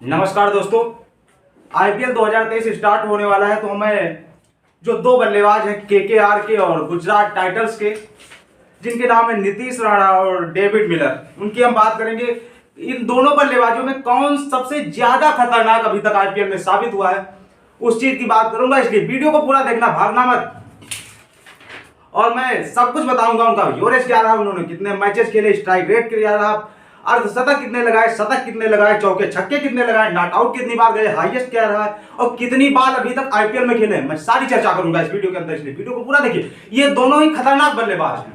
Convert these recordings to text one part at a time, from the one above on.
नमस्कार दोस्तों, IPL 2023 start होने वाला है। तो हमें जो दो बल्लेबाज हैं केकेआर के और गुजरात टाइटंस के, जिनके नाम है नीतीश राणा और डेविड मिलर, उनकी हम बात करेंगे। इन दोनों बल्लेबाजों में कौन सबसे ज्यादा खतरनाक अभी तक आईपीएल में साबित हुआ है, उस चीज की बात करूंगा। इसलिए वीडियो को पूरा देखना, भागना मत। और मैं सब कुछ बताऊंगा। उनका यूरेज क्या रहा, उन्होंने कितने मैचेस खेले, स्ट्राइक रेट क्या रहा, अर्धशतक कितने लगाए, शतक कितने लगाए, चौके छक्के कितने लगाए, नॉट आउट कितनी बार गए, हाईएस्ट क्या रहा है, और कितनी बार अभी तक आईपीएल में खेले, मैं सारी चर्चा करूंगा इस वीडियो के अंदर। इसलिए वीडियो को पूरा देखिए। ये दोनों ही खतरनाक बल्लेबाज हैं।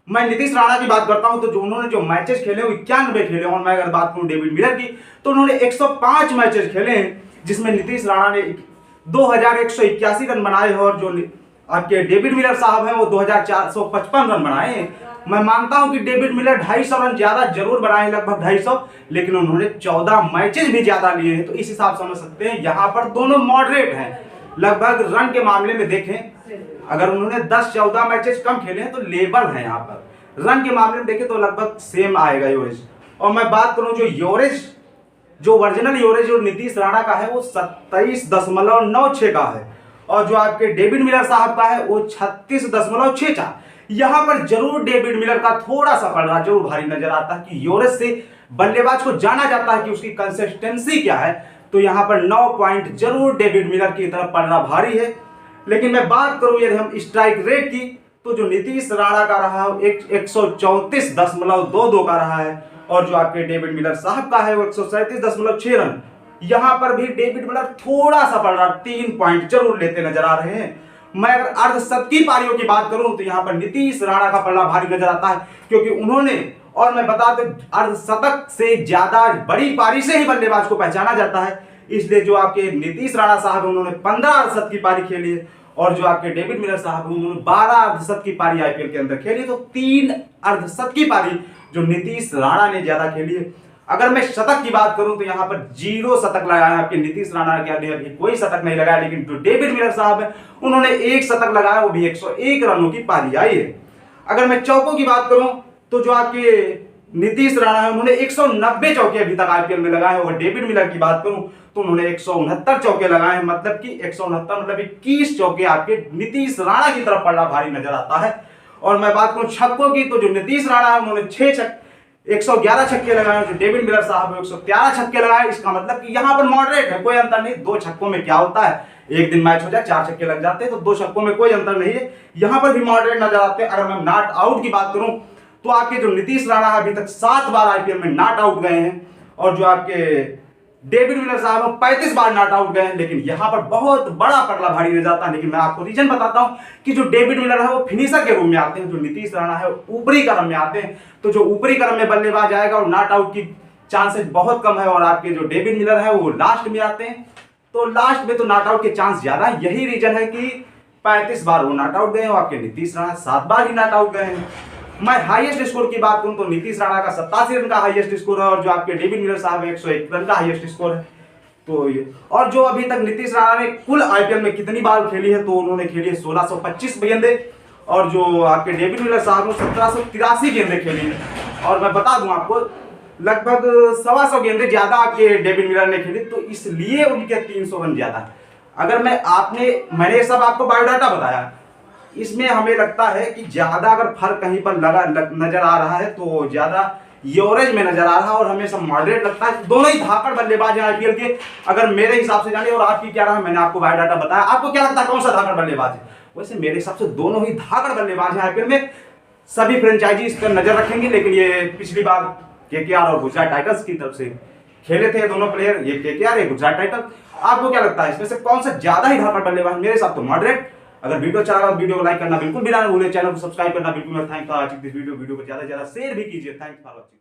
मैं नीतीश राणा की बात करता हूं तो जो उन्होंने जो मैचेस खेले वो 91 खेले। और मैं अगर बात करूं डेविड मिलर की तो उन्होंने 105 मैचेस खेले हैं, जिसमें नीतीश राणा ने 2181 रन बनाए हैं और जो आपके डेविड मिलर साहब हैं वो 2455 रन बनाए हैं। मैं मानता हूं कि डेविड मिलर 250 रन ज्यादा जरूर बनाए हैं, लगभग 250, लेकिन उन्होंने 14 मैचेस भी ज्यादा लिए हैं। तो इस हिसाब से समझ सकते हैं यहां पर दोनों मॉडरेट हैं। लगभग रन के मामले में देखें, अगर उन्होंने 10-14 मैचेस कम खेले हैं तो लेवल है यहाँ पर। रन के मामले में देखें तो लगभग सेम आएगा यूरेज। और मैं बात करूं जो यूरेज, जो ओरिजिनल यूरेज जो नीतीश राणा का है वो 27.96 का है, और जो आपके डेविड मिलर साहब का है वो 36.64। यहां पर जरूर डेविड मिलर का थोड़ा सा पलड़ा जरूर भारी नजर आता है कि यूरेज से बल्लेबाज को जाना जाता है कि उसकी कंसिस्टेंसी क्या है। तो यहां पर 9 पॉइंट जरूर डेविड मिलर की तरफ पलड़ा भारी है। लेकिन मैं बात करूं यदि हम स्ट्राइक रेट की तो जो नीतीश राणा का रहा है 134.22 का रहा है, और जो आपके डेविड मिलर साहब का है वो 137.6 रन। यहां पर भी डेविड मिलर थोड़ा सा पड़ रहा, 3 पॉइंट जरूर लेते नजर आ रहे हैं। मैं अगर अर्धशतकी पारियों की बात करूं तो यहां पर नीतीश राणा का पलड़ा भारी नजर आता है, क्योंकि उन्होंने, और मैं बता दूं, अर्धशतक से ज्यादा बड़ी पारी से ही बल्लेबाज को पहचाना जाता है। इसलिए जो आपके नीतीश राणा साहब है उन्होंने 15 अर्धशतक की पारी खेली है, और जो आपके डेविड मिलर साहब है उन्होंने 12 अर्धशतक की पारी आईपीएल के अंदर खेली। तो 3 अर्धशतक की पारी जो नीतीश राणा ने ज्यादा खेली है। अगर मैं शतक की बात करूं तो यहां पर 0 शतक लगाया आपके नीतीश राणा के, अभी कोई शतक नहीं लगाया। लेकिन जो डेविड मिलर साहब है उन्होंने 1 शतक लगाया, वो भी 101 रनों की पारी आई है। अगर मैं चौकों की बात करूं तो जो आपके नीतीश राणा है उन्होंने 190 चौके अभी तक आईपीएल में लगाए हैं। और डेविड मिलर की बात करूं तो उन्होंने 169 चौके लगाए हैं, मतलब कि 169 मतलब 21 चौके आपके नीतीश राणा की तरफ पड़ना भारी नजर आता है। और मैं बात करूं छक्कों की तो जो नीतीश राणा है उन्होंने 111 छक्के लगाए, जो डेविड मिलर साहब ने 113 छक्के लगाए। इसका मतलब कि यहां पर मॉडरेट है, कोई अंतर नहीं। 2 छक्कों में क्या होता है, एक दिन मैच हो जाए 4 छक्के लग जाते हैं, तो 2 छक्कों में कोई अंतर नहीं है। यहां पर भी मॉडरेट नजर आते हैं। अगर मैं नॉट आउट की बात करूं तो आपके जो नीतीश राणा है अभी तक 7 बार आईपीएल में नॉट आउट गए हैं, और जो आपके डेविड मिलर साहब 35 बार नॉट आउट गए हैं। लेकिन यहां पर बहुत बड़ा पटला भारी रह जाता है। लेकिन मैं आपको रीजन बताता हूं कि जो डेविड मिलर है वो फिनिशर के रूप में आते हैं, जो नीतीश राणा है ऊपरी क्रम में आते हैं। तो जो ऊपरी क्रम में बल्लेबाज आएगा और नॉट आउट की चांसेस बहुत कम है, और आपके जो डेविड मिलर है वो लास्ट में आते हैं, तो लास्ट में तो नॉट आउट के चांस ज्यादा है। यही रीजन है कि 35 बार वो नॉट आउट गए हैं, और आपके नीतीश राणा 7 बार ही नॉट आउट गए हैं। मैं हाईएस्ट स्कोर की बात करूं तो नीतीश राणा का 87 रन का हाईएस्ट स्कोर है, और जो आपके डेविड मिलर साहब 101 रन का हाईएस्ट स्कोर है। तो ये, और जो अभी तक नीतीश राणा ने कुल आईपीएल में कितनी बार खेली है तो उन्होंने खेली है 1625 गेंदे, और जो आपके डेविड मिलर साहब ने 1783 गेंदे खेली है। और मैं बता दूं आपको लगभग 125 गेंदे ज्यादा आपके डेविड मिलर ने खेली, तो इसलिए उनके 300 रन ज्यादा है। अगर मैंने सब आपको बायोडाटा बताया, इसमें हमें लगता है कि ज्यादा अगर फर्क कहीं पर नजर आ रहा है तो ज्यादा यूरेज में नजर आ रहा है, और हमें सब मॉडरेट लगता है। दोनों ही धाकड़ बल्लेबाज हैं आईपीएल के, अगर मेरे हिसाब से जाने। और आपकी क्या रहा, मैंने आपको बायोडाटा बताया। आपको क्या लगता है कौन सा धाकड़ बल्लेबाज है? वैसे मेरे हिसाब से दोनों ही धाकड़ बल्लेबाज हैं आईपीएल में। सभी फ्रेंचाइजी इस पर नजर रखेंगे, लेकिन ये पिछली बार केकेआर और गुजरात टाइटंस की तरफ से खेले थे दोनों प्लेयर, ये केकेआर है गुजरात टाइटंस। आपको क्या लगता है इसमें से कौन सा ज्यादा ही धाकड़ बल्लेबाज? मेरे हिसाब तो मॉडरेट। अगर वीडियो अच्छा लगा तो वीडियो को लाइक करना बिल्कुल भी ना भूलें, चैनल को सब्सक्राइब करना बिल्कुल। Thanks for watching this video को ज्यादा से ज्यादा शेयर भी कीजिए। Thanks for watching.